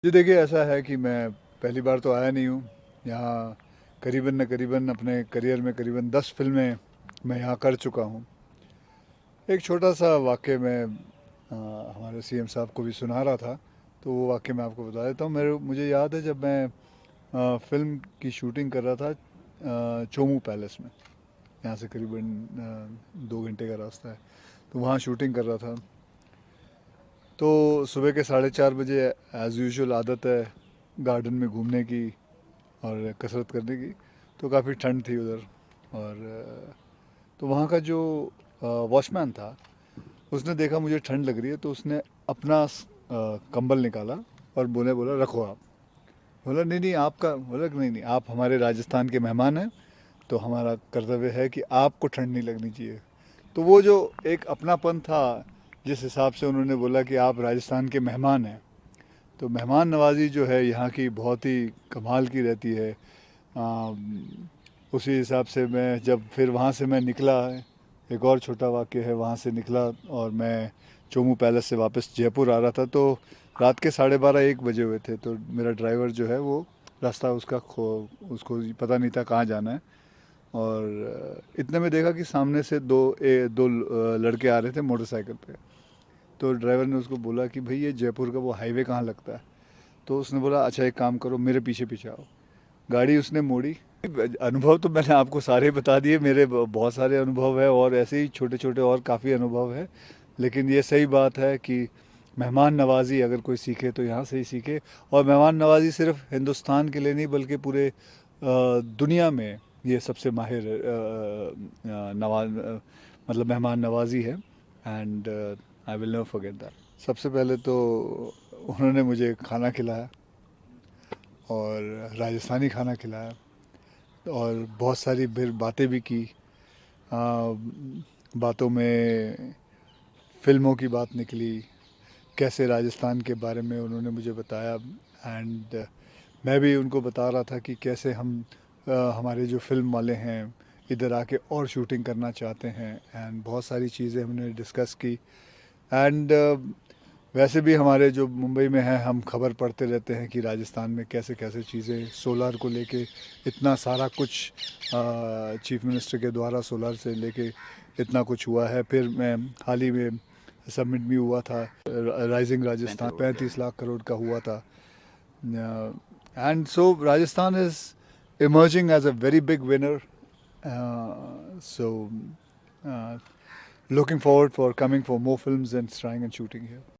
जी देखिए, ऐसा है कि मैं पहली बार तो आया नहीं हूँ यहाँ। करीबन न करीबन अपने करियर में करीबन 10 फिल्में मैं यहाँ कर चुका हूँ। एक छोटा सा वाक़या मैं हमारे सीएम साहब को भी सुना रहा था, तो वो वाक़या मैं आपको बता देता हूँ। मुझे याद है जब मैं फ़िल्म की शूटिंग कर रहा था चोमू पैलेस में। यहाँ से करीबन 2 घंटे का रास्ता है, तो वहाँ शूटिंग कर रहा था। तो सुबह के 4:30 बजे एज़ यूजुअल आदत है गार्डन में घूमने की और कसरत करने की। तो काफ़ी ठंड थी उधर, और तो वहाँ का जो वॉचमैन था, उसने देखा मुझे ठंड लग रही है, तो उसने अपना कंबल निकाला और बोला रखो आप। बोला नहीं नहीं आपका, बोला कि नहीं नहीं आप हमारे राजस्थान के मेहमान हैं, तो हमारा कर्तव्य है कि आपको ठंड नहीं लगनी चाहिए। तो वो जो एक अपनापन था, जिस हिसाब से उन्होंने बोला कि आप राजस्थान के मेहमान हैं, तो मेहमान नवाजी जो है यहाँ की बहुत ही कमाल की रहती है। उसी हिसाब से मैं जब फिर वहाँ से मैं निकला, एक और छोटा वाक़या है, वहाँ से निकला और मैं चोमू पैलेस से वापस जयपुर आ रहा था, तो रात के 12:30-1 बजे हुए थे। तो मेरा ड्राइवर जो है वो रास्ता उसको पता नहीं था कहाँ जाना है, और इतने में देखा कि सामने से दो लड़के आ रहे थे मोटरसाइकिल पे। तो ड्राइवर ने उसको बोला कि भाई ये जयपुर का वो हाईवे कहाँ लगता है। तो उसने बोला अच्छा एक काम करो, मेरे पीछे पीछे आओ। गाड़ी उसने मोड़ी। अनुभव तो मैंने आपको सारे बता दिए, मेरे बहुत सारे अनुभव है और ऐसे ही छोटे छोटे और काफ़ी अनुभव है। लेकिन ये सही बात है कि मेहमान नवाजी अगर कोई सीखे तो यहाँ से ही सीखे। और मेहमान नवाजी सिर्फ हिंदुस्तान के लिए नहीं बल्कि पूरे दुनिया में ये सबसे माहिर मतलब मेहमान नवाजी है। And I will never forget that. सबसे पहले तो उन्होंने मुझे खाना खिलाया, और राजस्थानी खाना खिलाया, और बहुत सारी फिर बातें भी की। आ, बातों में फिल्मों की बात निकली, कैसे राजस्थान के बारे में उन्होंने मुझे बताया। एंड मैं भी उनको बता रहा था कि कैसे हमारे जो फिल्म वाले हैं इधर आके और शूटिंग करना चाहते हैं। एंड बहुत सारी चीज़ें हमने डिस्कस की। एंड वैसे भी हमारे जो मुंबई में है, हम खबर पढ़ते रहते हैं कि राजस्थान में कैसे कैसे चीज़ें सोलर को लेके इतना सारा कुछ चीफ मिनिस्टर के द्वारा सोलर से लेके इतना कुछ हुआ है। फिर मैं हाल ही में सबमिट भी हुआ था राइजिंग राजस्थान, 35 लाख करोड़ का हुआ था। And so Rajasthan is emerging as a very big winner. So looking forward for coming for more films and trying and shooting here.